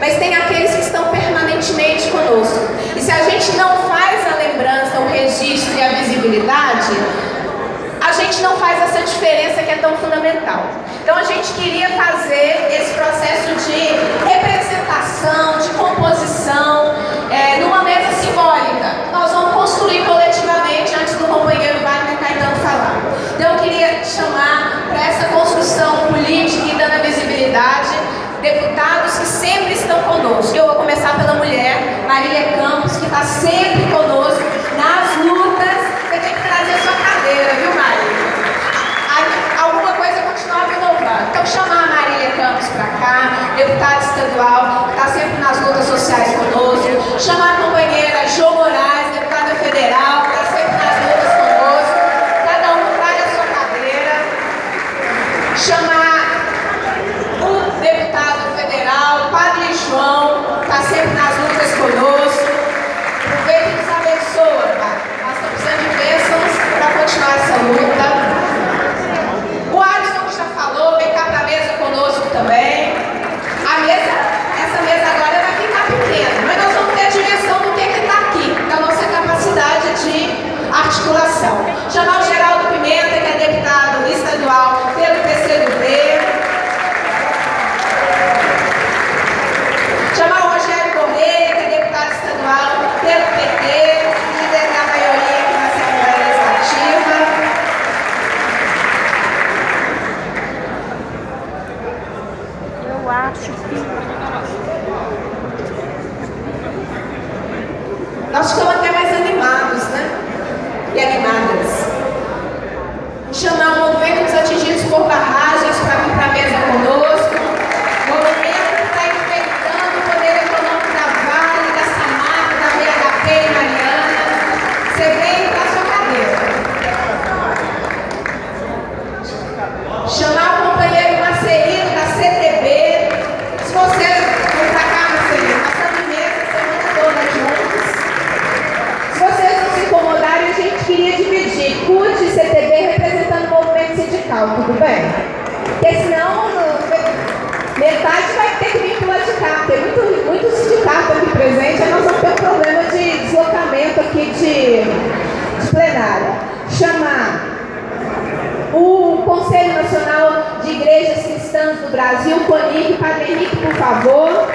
mas tem aqueles que estão permanentemente conosco. E se a gente não faz a lembrança, o registro e a visibilidade, a gente não faz essa diferença que é tão fundamental. Então a gente queria fazer esse processo de representação, de composição, numa mesa simbólica. Nós vamos construir coletivamente antes do companheiro Wagner Caetano falar. Então eu queria chamar para essa construção política e dando a visibilidade deputados que sempre estão conosco. Eu vou começar pela mulher, Marília Campos, que está sempre conosco nas lutas. Você tem que trazer sua cadeira, viu, Marília? Alguma coisa continuar me louvando. Então, chamar a Marília Campos para cá, deputada estadual, que está sempre nas lutas sociais conosco. Chamar a companheira Jo Moraes, deputada federal, que está sempre nas lutas conosco. Cada um traga a sua cadeira. Chamar o deputado federal, Padre João, que está sempre nas lutas conosco. Aproveita e nos abençoa, Pai. Nós estamos precisando de bênçãos para continuar essa luta. O Alisson que já falou, vem cá para a mesa conosco também. Essa mesa agora vai ficar pequena, mas nós vamos ter a dimensão do que está aqui, da nossa capacidade de articulação. Chamar o Geraldo Pimenta, que é deputado estadual pelo PCdoB. Chamar o Rogério Correia, que é deputado estadual pelo PT, líder da maioria aqui na Assembleia Legislativa. Eu acho que... Nós ficamos até mais animados, né? E animadas. Chamar o movimento dos atingidos por barragens para vir para a mesa conosco. O movimento que está enfrentando o poder econômico da Vale, da Samarco, da VHP e Mariana. Você vem para a sua cadeira. Chamar o companheiro Marcelino da CTB. Se você for para cá, Marcelino, nós estamos em mesa a semana toda juntos. Se vocês não se incomodarem, a gente queria dividir CUT e CTB representando o movimento sindical, tudo bem? Porque senão metade vai ter que vir pro lado de cá. Tem muito sindicato aqui presente, aí nós vamos ter um problema de deslocamento aqui de plenária. Chamar o Conselho Nacional de Igrejas Cristãs do Brasil, CONIC, Padre Henrique, por favor.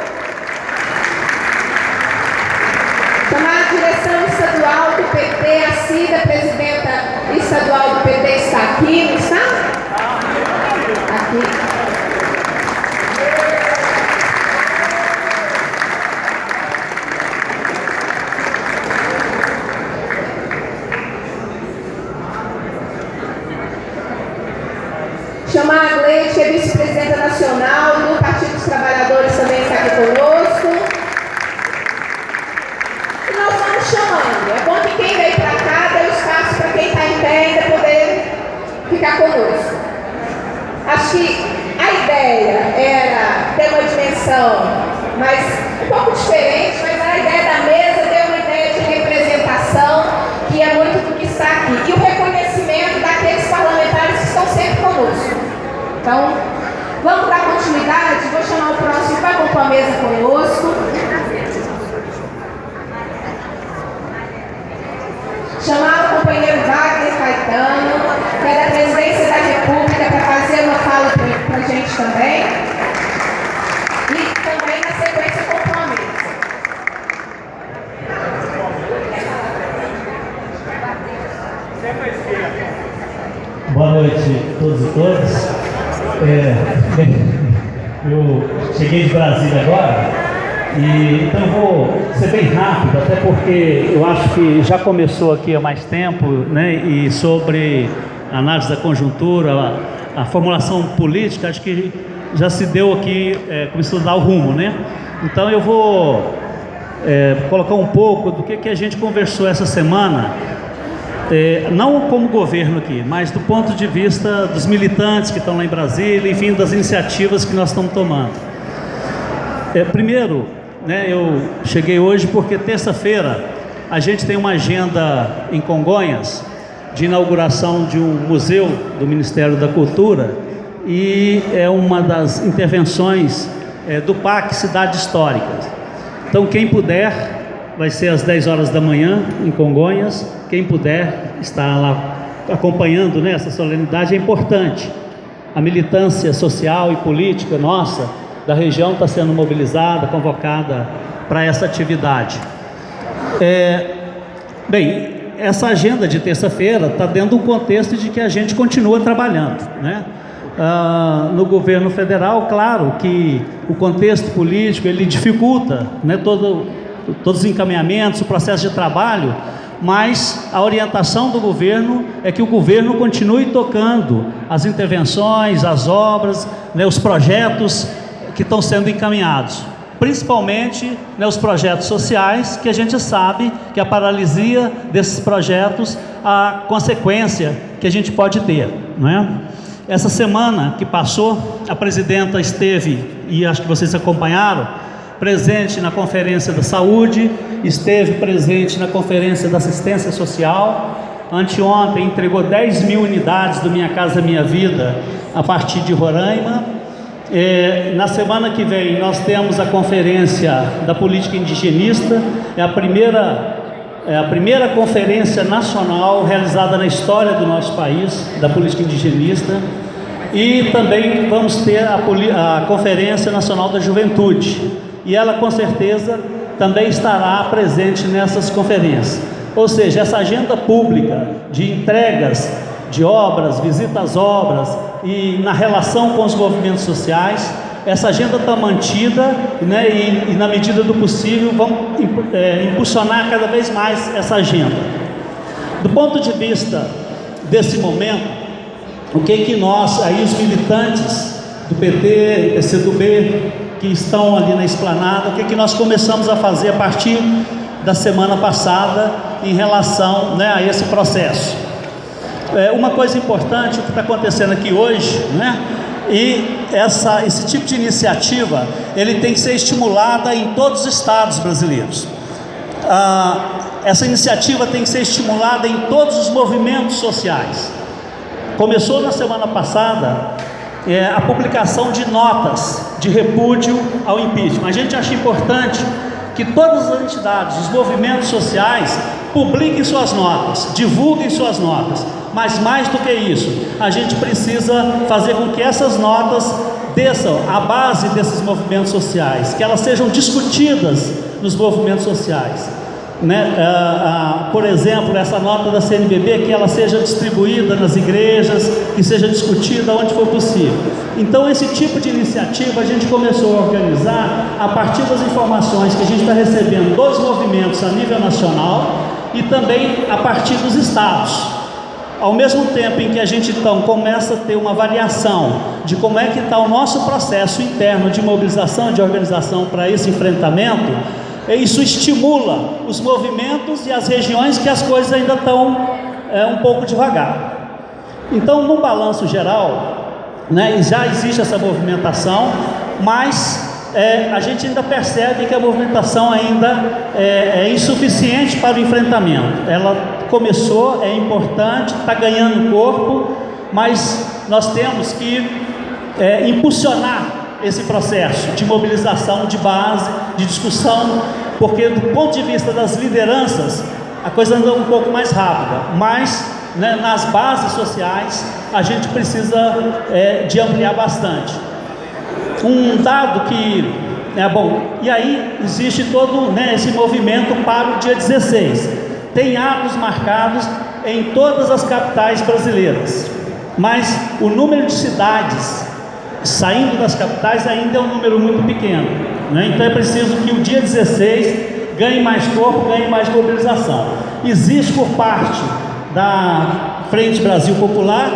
Chamar a direção estadual do PT, a Cida, presidenta estadual do PT, está aqui, não está? Aqui. Chamar a Gleide, que é vice-presidenta nacional do Partido dos Trabalhadores, também está aqui conosco. E nós vamos chamando. É bom que quem veio para cá dê espaço para quem está em pé ainda poder ficar conosco. Acho que a ideia era ter uma dimensão um pouco diferente, mas a ideia da mesa deu uma ideia de representação que é muito do que está aqui. E o reconhecimento daqueles parlamentares que estão sempre conosco. Então, vamos dar continuidade. Vou chamar o próximo para compor a mesa conosco. Chamar o companheiro Wagner Caetano, que é da Presidência da República, para fazer uma fala para a gente também. E também, na sequência, compor a mesa. Boa noite a todos e todas. Eu cheguei de Brasília agora, então vou ser bem rápido, até porque eu acho que já começou aqui há mais tempo, né? E sobre a análise da conjuntura, a formulação política, acho que já se deu aqui, começou a dar o rumo, né? Então eu vou colocar um pouco do que a gente conversou essa semana. Não como governo aqui, mas do ponto de vista dos militantes que estão lá em Brasília, enfim, das iniciativas que nós estamos tomando. Primeiro, né, eu cheguei hoje porque terça-feira a gente tem uma agenda em Congonhas de inauguração de um museu do Ministério da Cultura e é uma das intervenções do PAC Cidade Histórica. Então, quem puder, vai ser às 10 horas da manhã em Congonhas. Quem puder estar lá acompanhando, né, essa solenidade é importante. A militância social e política nossa da região está sendo mobilizada, convocada para essa atividade. Bem, essa agenda de terça-feira está dentro de um contexto de que a gente continua trabalhando, né? No governo federal, claro que o contexto político ele dificulta, né, todos os encaminhamentos, o processo de trabalho, mas a orientação do governo é que o governo continue tocando as intervenções, as obras, né, os projetos que estão sendo encaminhados, principalmente, né, os projetos sociais, que a gente sabe que a paralisia desses projetos, a consequência que a gente pode ter, não é? Essa semana que passou, a presidenta esteve, e acho que vocês acompanharam, presente na Conferência da Saúde, esteve presente na Conferência da Assistência Social. Anteontem entregou 10 mil unidades do Minha Casa Minha Vida a partir de Roraima. Na semana que vem nós temos a Conferência da Política Indigenista, é a primeira conferência nacional realizada na história do nosso país, da política indigenista, e também vamos ter a Conferência Nacional da Juventude, e ela com certeza também estará presente nessas conferências. Ou seja, essa agenda pública de entregas de obras, visita às obras e na relação com os movimentos sociais, essa agenda está mantida, né, e na medida do possível vamos impulsionar cada vez mais essa agenda. Do ponto de vista desse momento, o que nós, aí os militantes do PT, PCdoB, que estão ali na esplanada, o que nós começamos a fazer a partir da semana passada em relação, né, a esse processo. Uma coisa importante, o que está acontecendo aqui hoje, né, e esse tipo de iniciativa, ele tem que ser estimulada em todos os estados brasileiros. Essa iniciativa tem que ser estimulada em todos os movimentos sociais. Começou na semana passada a publicação de notas de repúdio ao impeachment. A gente acha importante que todas as entidades, os movimentos sociais, publiquem suas notas, divulguem suas notas. Mas mais do que isso, a gente precisa fazer com que essas notas desçam à base desses movimentos sociais, que elas sejam discutidas nos movimentos sociais, né? Por exemplo, essa nota da CNBB, que ela seja distribuída nas igrejas, que seja discutida onde for possível. Então, esse tipo de iniciativa a gente começou a organizar a partir das informações que a gente está recebendo dos movimentos a nível nacional e também a partir dos estados. Ao mesmo tempo em que a gente então começa a ter uma variação de como é que está o nosso processo interno de mobilização, de organização para esse enfrentamento, isso estimula os movimentos e as regiões que as coisas ainda estão um pouco devagar. Então, no balanço geral, né, já existe essa movimentação, mas a gente ainda percebe que a movimentação ainda é insuficiente para o enfrentamento. Ela começou, é importante, está ganhando corpo, mas nós temos que impulsionar esse processo de mobilização de base, de discussão, porque do ponto de vista das lideranças, a coisa anda um pouco mais rápida, mas, né, nas bases sociais a gente precisa de ampliar bastante. Um dado que bom, e aí existe todo, né, esse movimento para o dia 16. Tem atos marcados em todas as capitais brasileiras, mas o número de cidades saindo das capitais ainda é um número muito pequeno, né? Então é preciso que o dia 16 ganhe mais corpo, ganhe mais mobilização. Existe por parte da Frente Brasil Popular,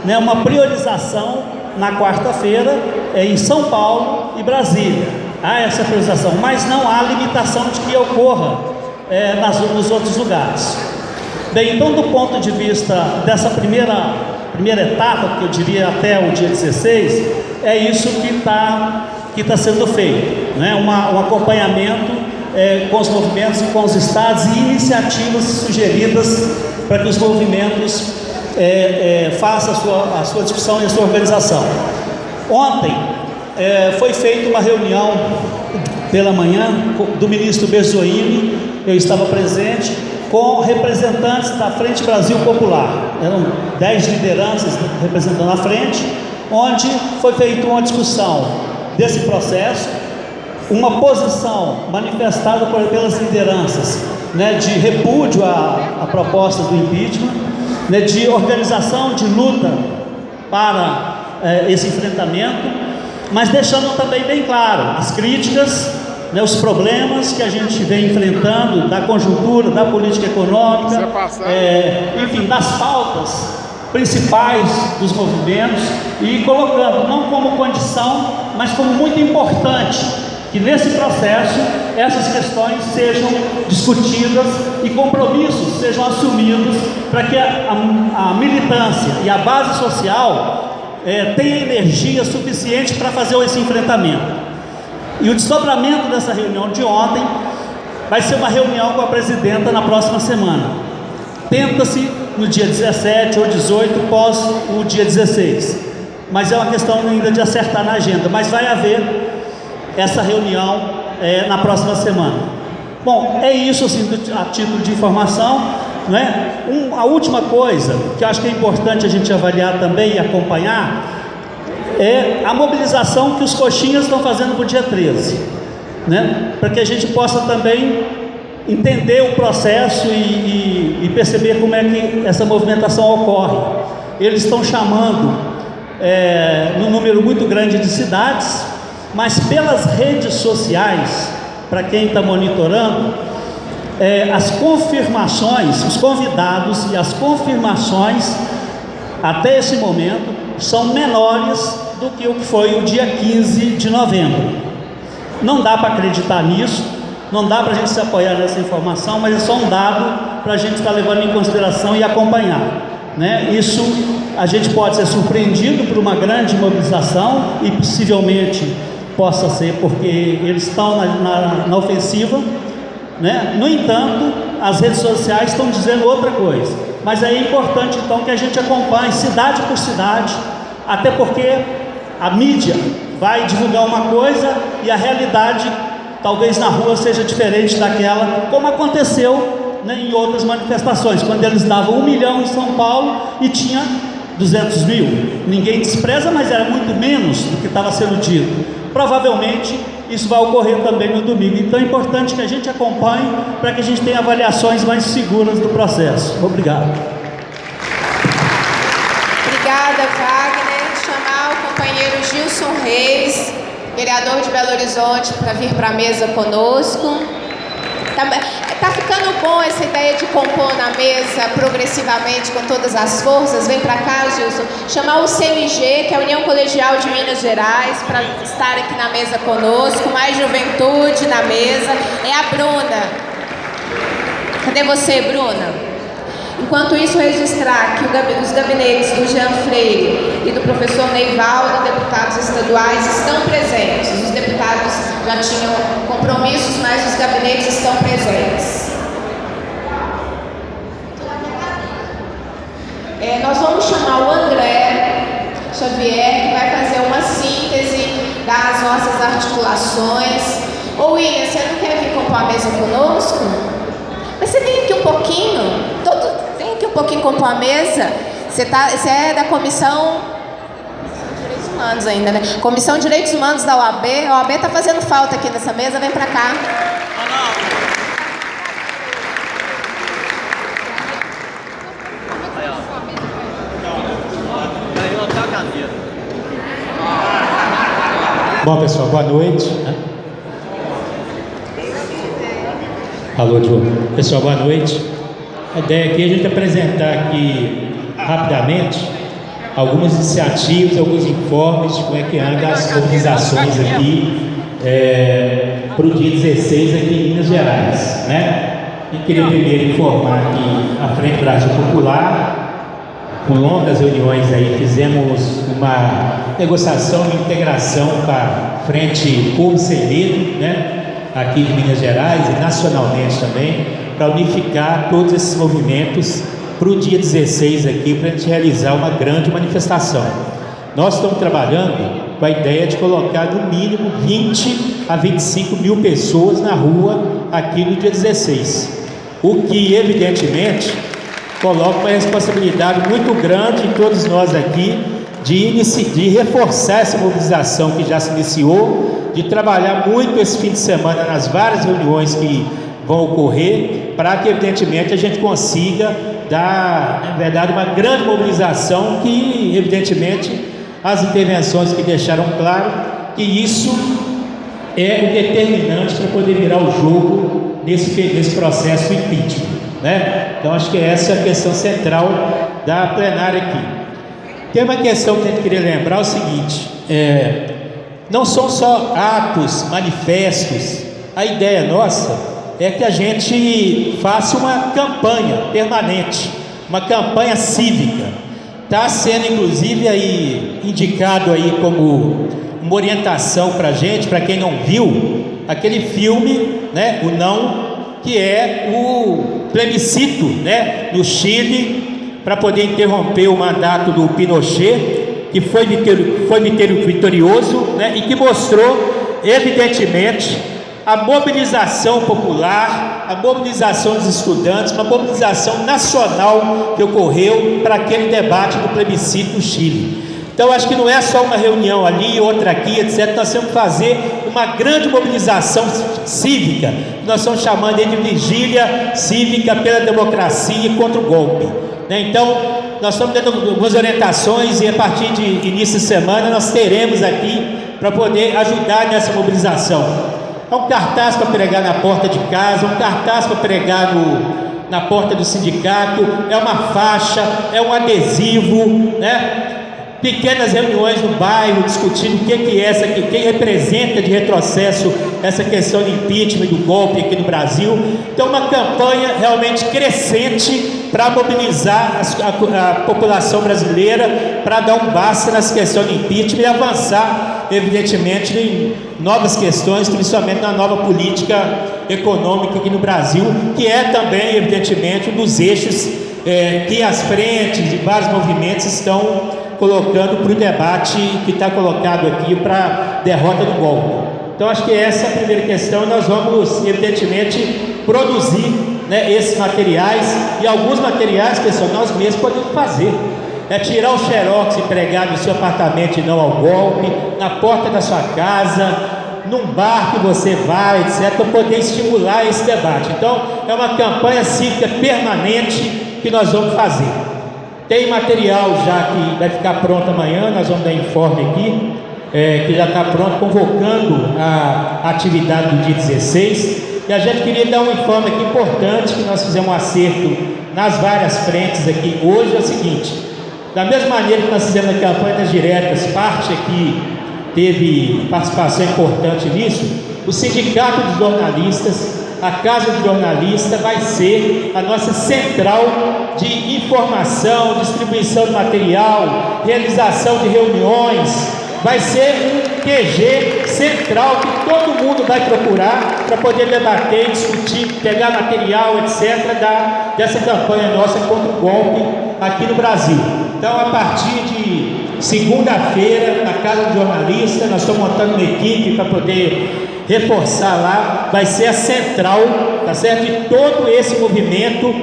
né, uma priorização na quarta-feira em São Paulo e Brasília. Há essa priorização, mas não há limitação de que ocorra nos outros lugares. Bem, então do ponto de vista dessa primeira etapa, que eu diria até o dia 16, é isso que está sendo feito, né? Um acompanhamento com os movimentos e com os estados e iniciativas sugeridas para que os movimentos façam a sua discussão e a sua organização. Ontem foi feita uma reunião pela manhã do ministro Berzoini, eu estava presente, com representantes da Frente Brasil Popular. Eram 10 lideranças representando a frente, onde foi feita uma discussão desse processo, uma posição manifestada pelas lideranças, né, de repúdio à proposta do impeachment, né, de organização de luta para esse enfrentamento, mas deixando também bem claro as críticas, né, os problemas que a gente vem enfrentando da conjuntura, da política econômica, enfim, das pautas principais dos movimentos, e colocando não como condição, mas como muito importante que nesse processo essas questões sejam discutidas e compromissos sejam assumidos para que a militância e a base social tenha energia suficiente para fazer esse enfrentamento. E o desdobramento dessa reunião de ontem vai ser uma reunião com a presidenta na próxima semana. Tenta-se no dia 17 ou 18, pós o dia 16, mas é uma questão ainda de acertar na agenda, mas vai haver essa reunião na próxima semana. Bom, é isso assim, a título de informação, né? A última coisa que eu acho que é importante a gente avaliar também e acompanhar é a mobilização que os coxinhas estão fazendo para o dia 13, né? Para que a gente possa também entender o processo e perceber como é que essa movimentação ocorre. Eles estão chamando num número muito grande de cidades, mas pelas redes sociais, para quem está monitorando, as confirmações, os convidados e as confirmações até esse momento são menores do que o que foi o dia 15 de novembro. Não dá para acreditar nisso, não dá para a gente se apoiar nessa informação, mas é só um dado para a gente estar levando em consideração e acompanhar, né? Isso a gente pode ser surpreendido por uma grande mobilização e possivelmente possa ser porque eles estão na ofensiva, né? No entanto, as redes sociais estão dizendo outra coisa, mas é importante então que a gente acompanhe cidade por cidade, até porque a mídia vai divulgar uma coisa e a realidade talvez na rua seja diferente daquela, como aconteceu, né, em outras manifestações, quando eles davam 1 milhão em São Paulo e tinha 200 mil. Ninguém despreza, mas era muito menos do que estava sendo dito. Provavelmente isso vai ocorrer também no domingo. Então é importante que a gente acompanhe para que a gente tenha avaliações mais seguras do processo. Obrigado. Obrigada, Wagner. Chamar o companheiro Gilson Reis, vereador de Belo Horizonte, para vir para a mesa conosco. Tá ficando bom essa ideia de compor na mesa progressivamente com todas as forças. Vem para cá, Gilson. Chamar o CMG, que é a União Colegial de Minas Gerais, para estar aqui na mesa conosco. Mais juventude na mesa. É a Bruna. Cadê você, Bruna? Enquanto isso, registrar que os gabinetes do Jean Freire e do professor Neivaldo, deputados estaduais, estão presentes. Os deputados já tinham compromissos, mas os gabinetes estão presentes. Nós vamos chamar o André Xavier, que vai fazer uma síntese das nossas articulações. Ô William, você não quer vir compor a mesa conosco? Mas você vem aqui um pouquinho, vem aqui um pouquinho compor a mesa. Você é da Comissão Direitos Humanos ainda, né? Comissão de Direitos Humanos da OAB. A OAB tá fazendo falta aqui nessa mesa, vem pra cá. Bom, pessoal, boa noite. Alô, Diogo. Pessoal, boa noite. A ideia aqui é a gente apresentar aqui rapidamente algumas iniciativas, alguns informes de como é que andam as mobilizações aqui para o dia 16 aqui em Minas Gerais, né? E queria primeiro informar que a Frente Brasil Popular, com longas reuniões aí, fizemos uma negociação e integração com a Frente Povo Sem Medo, né? Aqui de Minas Gerais e nacionalmente também, para unificar todos esses movimentos para o dia 16 aqui, para a gente realizar uma grande manifestação. Nós estamos trabalhando com a ideia de colocar no mínimo 20 a 25 mil pessoas na rua aqui no dia 16. O que, evidentemente, coloca uma responsabilidade muito grande em todos nós aqui de reforçar essa mobilização que já se iniciou, de trabalhar muito esse fim de semana nas várias reuniões que vão ocorrer, para que, evidentemente, a gente consiga dar, na verdade, uma grande mobilização que, evidentemente, as intervenções que deixaram claro que isso é o determinante para poder virar o jogo nesse processo do impeachment, né? Então, acho que essa é a questão central da plenária aqui. Tem uma questão que a gente queria lembrar, é o seguinte, não são só atos, manifestos, a ideia nossa é que a gente faça uma campanha permanente, uma campanha cívica. Está sendo inclusive aí indicado aí como uma orientação para a gente, para quem não viu, aquele filme, né, o Não, que é o plebiscito, né, no Chile, para poder interromper o mandato do Pinochet, que foi vitorioso, né, e que mostrou evidentemente a mobilização popular, a mobilização dos estudantes, uma mobilização nacional que ocorreu para aquele debate do plebiscito no Chile. Então, acho que não é só uma reunião ali, outra aqui, etc. Nós temos que fazer uma grande mobilização cívica, que nós estamos chamando de vigília cívica pela democracia e contra o golpe, né? Então, nós estamos dando algumas orientações e a partir de início de semana nós teremos aqui para poder ajudar nessa mobilização. É um cartaz para pregar na porta de casa, um cartaz para pregar na porta do sindicato, é uma faixa, é um adesivo, né? Pequenas reuniões no bairro, discutindo o que é essa aqui, quem representa de retrocesso essa questão do impeachment, do golpe aqui no Brasil. Então, uma campanha realmente crescente para mobilizar a população brasileira, para dar um basta nessa questão do impeachment e avançar, evidentemente, em novas questões, principalmente na nova política econômica aqui no Brasil, que é também, evidentemente, um dos eixos que as frentes e vários movimentos estão colocando para o debate que está colocado aqui para a derrota do golpe. Então, acho que essa é a primeira questão. Nós vamos, evidentemente, produzir, né, esses materiais, e alguns materiais, pessoal, nós mesmos podemos fazer. É tirar o xerox e pregar no seu apartamento e não ao golpe, na porta da sua casa, num bar que você vai, etc., para poder estimular esse debate. Então, é uma campanha cívica permanente que nós vamos fazer. Tem material já que vai ficar pronto amanhã, nós vamos dar informe aqui, que já está pronto, convocando a atividade do dia 16. E a gente queria dar um informe aqui importante, que nós fizemos um acerto nas várias frentes aqui hoje, é o seguinte: da mesma maneira que nós fizemos a campanha das diretas, parte aqui teve participação importante nisso, o Sindicato dos Jornalistas, a Casa do Jornalista, vai ser a nossa central de informação, distribuição de material, realização de reuniões, vai ser um QG central que todo mundo vai procurar para poder debater, discutir, pegar material, etc., dessa campanha nossa contra o golpe aqui no Brasil. Então, a partir de segunda-feira, na Casa do Jornalista, nós estamos montando uma equipe para poder reforçar lá, vai ser a central, tá certo, de todo esse movimento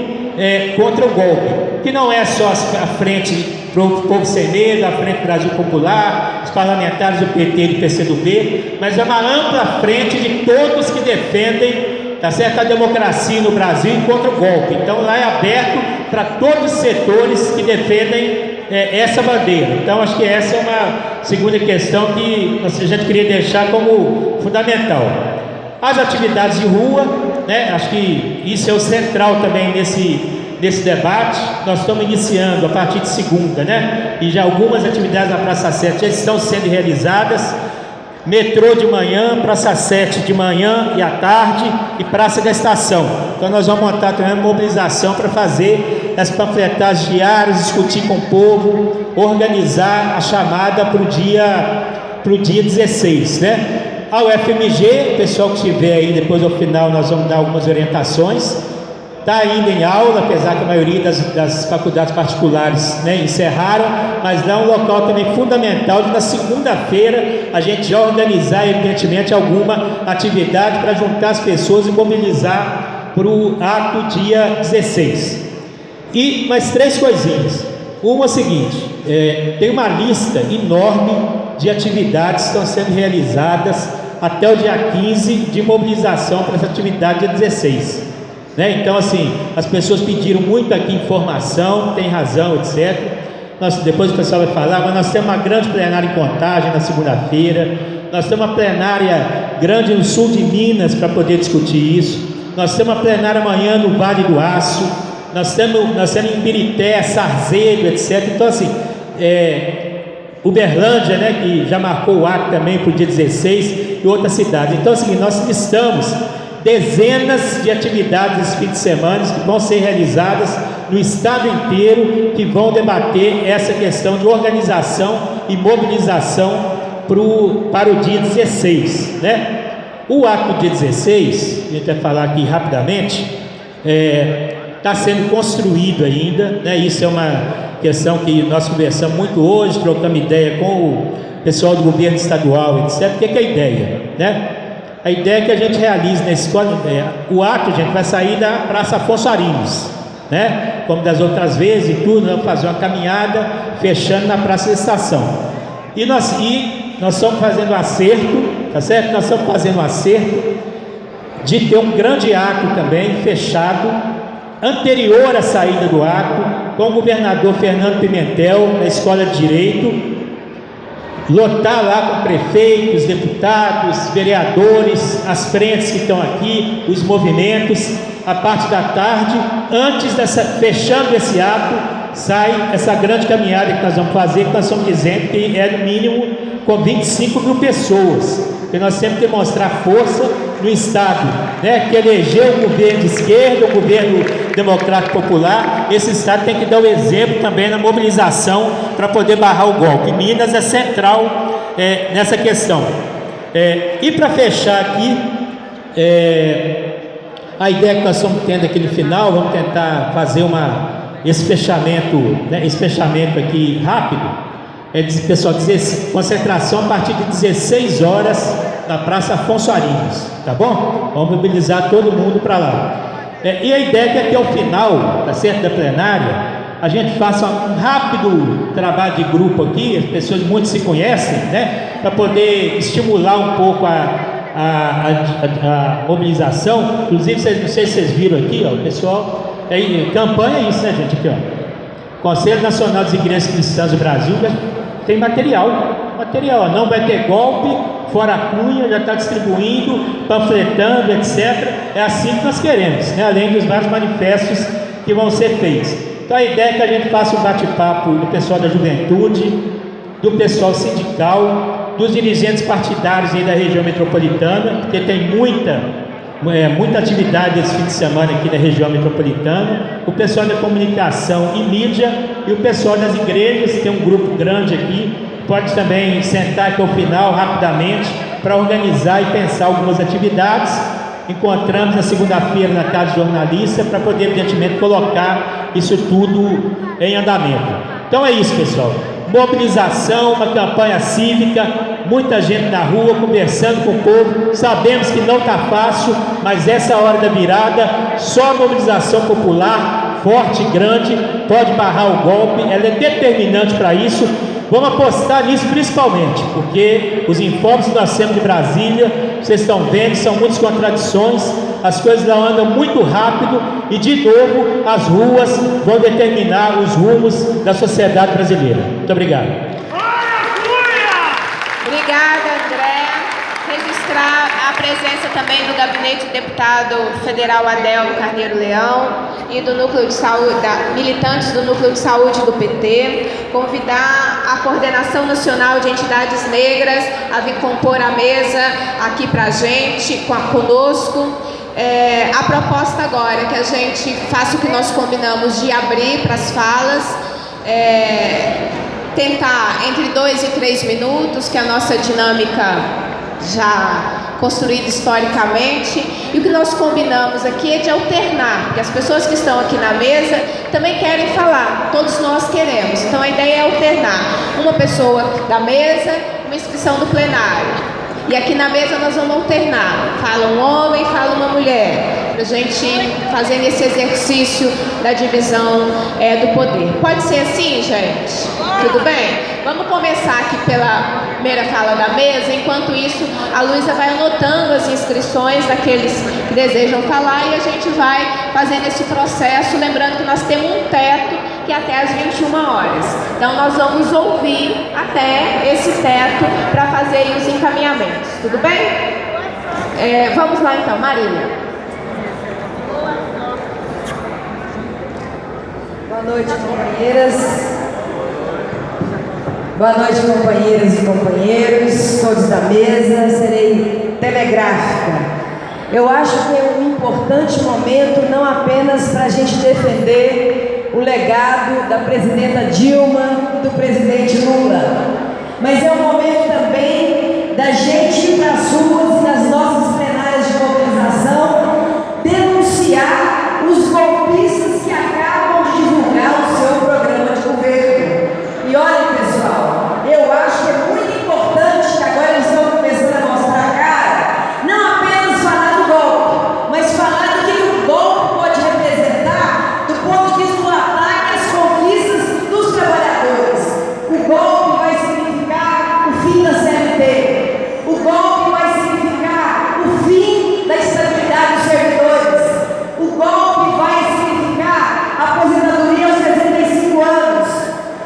contra o golpe, que não é só a frente para o Povo Sem Medo, a Frente Brasil Popular, os parlamentares do PT e do PCdoB, mas é uma ampla frente de todos que defendem, tá certo, a democracia no Brasil e contra o golpe. Então, lá é aberto para todos os setores que defendem essa bandeira. Então, acho que essa é uma segunda questão que a gente queria deixar como fundamental. As atividades de rua, né, acho que isso é o central também nesse debate. Nós estamos iniciando a partir de segunda, né, e já algumas atividades na Praça 7 já estão sendo realizadas. Metrô de manhã, Praça 7 de manhã e à tarde, e Praça da Estação. Então nós vamos montar também uma mobilização para fazer as panfletagens diárias, discutir com o povo, organizar a chamada para o dia 16, né? A UFMG, o pessoal que estiver aí, depois ao final nós vamos dar algumas orientações. está ainda em aula, apesar que a maioria das faculdades particulares, né, encerraram, mas lá é um local também fundamental de na segunda-feira a gente já organizar, evidentemente, alguma atividade para juntar as pessoas e mobilizar para o ato dia 16. E mais 3 coisinhas. Uma é a seguinte, tem uma lista enorme de atividades que estão sendo realizadas até o dia 15 de mobilização para essa atividade dia 16. Né? Então, assim, as pessoas pediram muito aqui informação, tem razão, etc. Depois o pessoal vai falar, mas nós temos uma grande plenária em Contagem na segunda-feira, nós temos uma plenária grande no sul de Minas para poder discutir isso, nós temos uma plenária amanhã no Vale do Aço, nós temos em Ibirité, Sarzedo, etc. Então, assim, Uberlândia, né, que já marcou o ato também para o dia 16, e outras cidades. Então, assim, nós listamos dezenas de atividades esse fim de semana que vão ser realizadas no estado inteiro, que vão debater essa questão de organização e mobilização para o dia 16, né? O ato do dia 16, a gente vai falar aqui rapidamente, está sendo construído ainda, né? Isso é uma questão que nós conversamos muito hoje, trocamos ideia com o pessoal do governo estadual, etc. O que é a ideia, né? A ideia é que a gente realize na escola, o ato, gente, vai sair da Praça Afonso Arinos, né? Como das outras vezes e tudo, vamos fazer uma caminhada fechando na Praça da Estação. E nós estamos fazendo um acerto, tá certo? Nós estamos fazendo um acerto de ter um grande ato também fechado, anterior à saída do ato, com o governador Fernando Pimentel, na Escola de Direito, lotar lá com prefeitos, deputados, vereadores, as frentes que estão aqui, os movimentos, a parte da tarde, fechando esse ato, sai essa grande caminhada que nós vamos fazer, que nós estamos dizendo que é no mínimo com 25 mil pessoas, porque nós temos que demonstrar força no Estado, né, que elegeu um governo de esquerda, um governo democrático popular. Esse Estado tem que dar o exemplo também na mobilização para poder barrar o golpe. Minas é central nessa questão. E para fechar aqui, a ideia que nós estamos tendo aqui no final, vamos tentar fazer esse fechamento aqui rápido. Pessoal, concentração a partir de 16 horas na Praça Afonso Arinos, tá bom? Vamos mobilizar todo mundo para lá. E a ideia é que até o final, tá certo, da plenária, a gente faça um rápido trabalho de grupo aqui, as pessoas muito se conhecem, né? Para poder estimular um pouco a mobilização. Inclusive, não sei se vocês viram aqui, ó, o pessoal, campanha é isso, né, gente? Aqui, ó. Conselho Nacional das Igrejas Cristãs do Brasil tem material, ó, não vai ter golpe, fora a cunha, já está distribuindo, panfletando, etc. É assim que nós queremos, né? Além dos vários manifestos que vão ser feitos. Então a ideia é que a gente faça um bate-papo do pessoal da juventude, do pessoal sindical, dos dirigentes partidários aí da região metropolitana, porque tem muita atividade esse fim de semana aqui na região metropolitana, o pessoal da comunicação e mídia e o pessoal das igrejas, tem um grupo grande aqui, pode também sentar aqui ao final rapidamente para organizar e pensar algumas atividades. Encontramos na segunda-feira na Casa Jornalista para poder, evidentemente, colocar isso tudo em andamento. Então é isso, pessoal. Mobilização, uma campanha cívica, muita gente na rua conversando com o povo. Sabemos que não está fácil, mas essa hora da virada, só a mobilização popular, forte e grande, pode barrar o golpe, ela é determinante para isso. Vamos apostar nisso principalmente, porque os informes que nós temos de Brasília, vocês estão vendo, são muitas contradições, as coisas não andam muito rápido e, de novo, as ruas vão determinar os rumos da sociedade brasileira. Muito obrigado. Obrigada, André. Registrar a presença também do gabinete do deputado federal Adelmo Carneiro Leão e do núcleo de saúde, militantes do núcleo de saúde do PT. Convidar a coordenação nacional de entidades negras a vir compor a mesa aqui para a gente, conosco. A proposta agora é que a gente faça o que nós combinamos de abrir para as falas, tentar entre 2 e 3 minutos, que a nossa dinâmica já construído historicamente, e o que nós combinamos aqui é de alternar, porque as pessoas que estão aqui na mesa também querem falar, todos nós queremos, então a ideia é alternar, uma pessoa da mesa, uma inscrição do plenário. E aqui na mesa nós vamos alternar, fala um homem, fala uma mulher, para a gente fazer esse exercício da divisão do poder. Pode ser assim, gente? Tudo bem? Vamos começar aqui pela primeira fala da mesa, enquanto isso a Luísa vai anotando as inscrições daqueles que desejam falar e a gente vai fazendo esse processo, lembrando que nós temos um teto que é até às 21 horas. Então nós vamos ouvir até esse teto para fazer os encaminhamentos. Tudo bem? Vamos lá então, Marília. Boa noite, companheiras. Boa noite, companheiras e companheiros, todos da mesa. Serei telegráfica. Eu acho que é um importante momento, não apenas para a gente defender o legado da presidenta Dilma e do presidente Lula, mas é um momento também da gente ir para as ruas e nas nossas plenárias de mobilização denunciar os golpistas que acabam de divulgar o seu programa de governo. E olha, pessoal, eu acho que é muito importante que agora eles estão começando a mostrar a cara, não apenas falar do golpe, mas falar do que o golpe pode representar do ponto de vista do ataque às conquistas dos trabalhadores. O golpe vai significar o fim da CLT, o golpe vai significar o fim da estabilidade dos servidores, o golpe vai significar a aposentadoria aos 65 anos,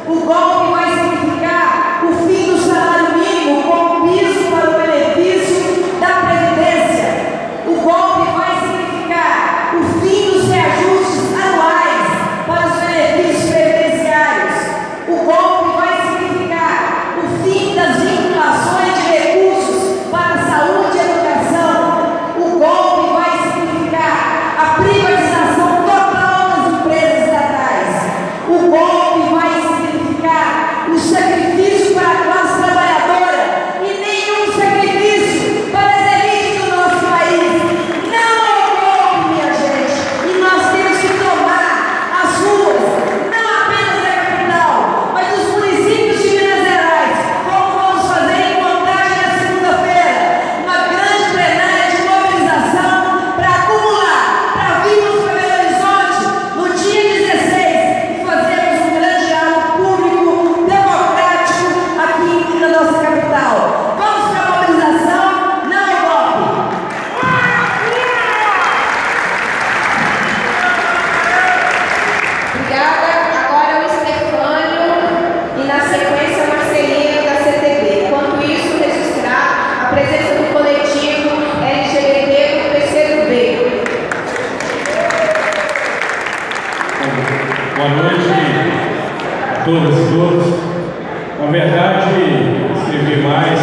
o golpe vai significar o fim do salário mínimo como piso para o benefício da Previdência. O golpe vai significar o fim dos reajustes anuais para os benefícios previdenciários. O golpe vai significar o fim das vinculações de recursos para a saúde e educação. O golpe vai significar a privatização total das empresas estatais. O golpe vai significar o sacrifício para a classe trabalhadora e nenhum sacrifício para as elites do nosso país. Não é golpe, minha gente. E nós temos que tomar as ruas, não apenas da capital, mas dos municípios de Minas Gerais, como vamos fazer em Contagem na segunda-feira, uma grande plenária de mobilização para acumular, para virmos para Belo Horizonte no dia 16 e fazermos um grande ato público, democrático aqui na nossa capital. Vamos para a mobilização, não é golpe. Obrigada. Agora o Stefânio e na sequência a Marcelina da CTB. Enquanto isso, registrar a presença do coletivo LGBT do PCdoB. Boa noite a todas e todos. Na verdade, escrevi mais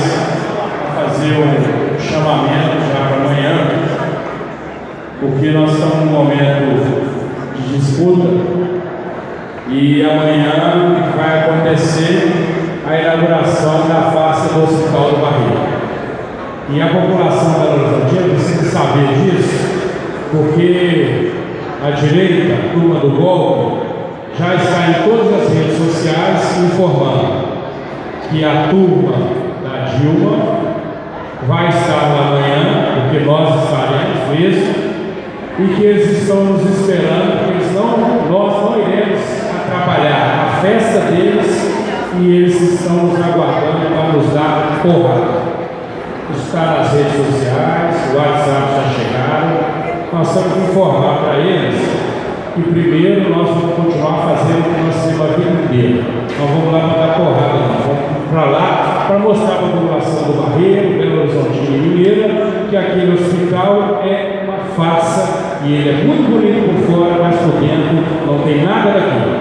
para fazer um chamamento já para amanhã, porque nós estamos num momento de disputa e amanhã vai acontecer a inauguração da face do Hospital do Barreiro. E a população da Belo Horizonte precisa saber disso, porque a direita, a turma do golpe, já está em todas as redes sociais informando que a turma da Dilma vai estar lá amanhã, porque nós estaremos mesmo, e que eles estão nos esperando, porque nós não iremos atrapalhar a festa deles e eles estão nos aguardando para nos dar porrada. Está nas redes sociais, o WhatsApp já chegaram, nós temos que informar para eles que primeiro nós vamos continuar fazendo o que nós temos a vida inteira. Nós vamos lá para dar porrada, nós vamos para lá para mostrar para a população do Barreiro, Belo Horizonte e Mineira que aquele hospital é uma farsa e ele é muito bonito por fora, mas por dentro não tem nada daquilo.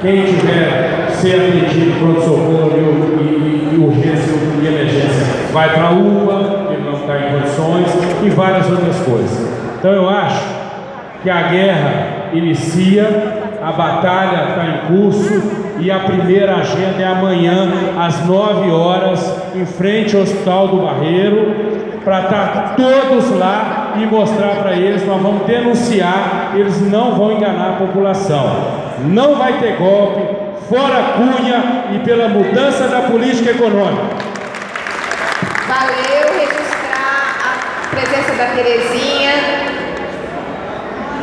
Quem tiver ser atendido pronto-socorro e urgência e emergência vai para a UPA, ele não está em condições, e várias outras coisas. Então eu acho que a guerra inicia, a batalha está em curso e a primeira agenda é amanhã às 9 horas em frente ao Hospital do Barreiro, para estar todos lá e mostrar para eles, nós vamos denunciar, eles não vão enganar a população. Não vai ter golpe, fora Cunha e pela mudança da política econômica. Valeu, registrar a presença da Terezinha,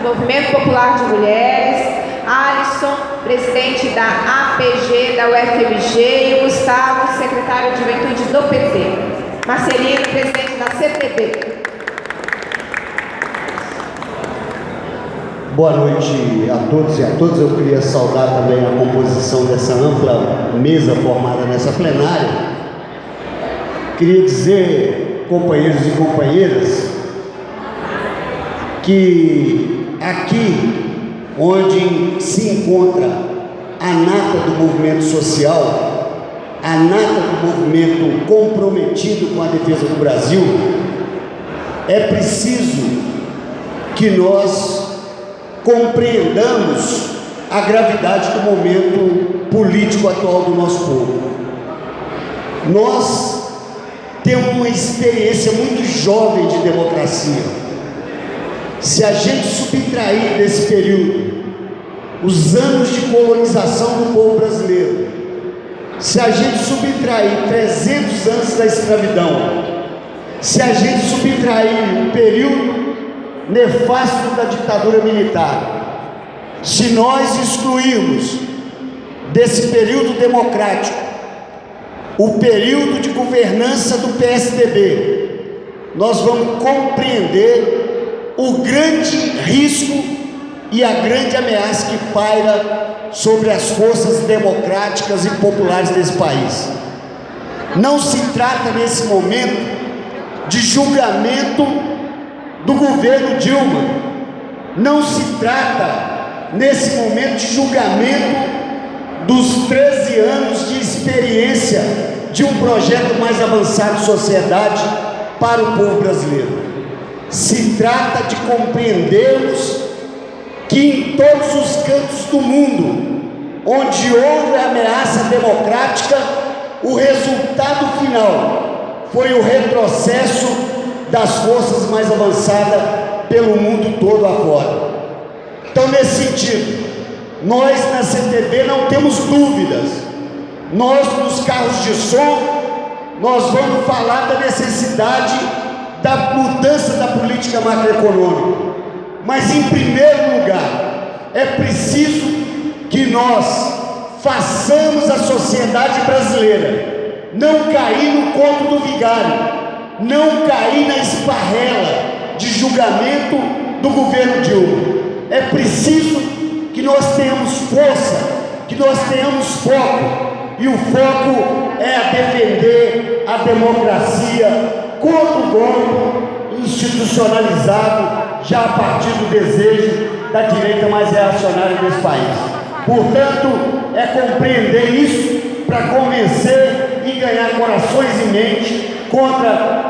Movimento Popular de Mulheres, Alisson, presidente da APG da UFMG, e Gustavo, secretário de Juventude do PT. Marcelino, presidente da CTB. Boa noite a todos e a todas. Eu queria saudar também a composição dessa ampla mesa formada nessa plenária. Queria dizer, companheiros e companheiras, que aqui onde se encontra a nata do movimento social, a nata do movimento comprometido com a defesa do Brasil, é preciso que nós compreendamos a gravidade do momento político atual do nosso povo. Nós temos uma experiência muito jovem de democracia. Se a gente subtrair desse período os anos de colonização do povo brasileiro, se a gente subtrair 300 anos da escravidão, se a gente subtrair o período nefasto da ditadura militar, se nós excluirmos desse período democrático o período de governança do PSDB, nós vamos compreender o grande risco e a grande ameaça que paira sobre as forças democráticas e populares desse país. Não se trata nesse momento de julgamento do governo Dilma, não se trata nesse momento de julgamento dos 13 anos de experiência de um projeto mais avançado de sociedade para o povo brasileiro. Se trata de compreendermos que em todos os cantos do mundo onde houve ameaça democrática, o resultado final foi o retrocesso das forças mais avançadas pelo mundo todo afora. Então, nesse sentido, nós na CTB não temos dúvidas. Nós, nos carros de som, nós vamos falar da necessidade da mudança da política macroeconômica. Mas, em primeiro lugar, é preciso que nós façamos a sociedade brasileira não cair no conto do vigário, não cair na esparrela de julgamento do governo Dilma. É preciso que nós tenhamos força, que nós tenhamos foco, e o foco é a defender a democracia contra o golpe institucionalizado já a partir do desejo da direita mais reacionária desse país. Portanto, é compreender isso para convencer e ganhar corações e mente contra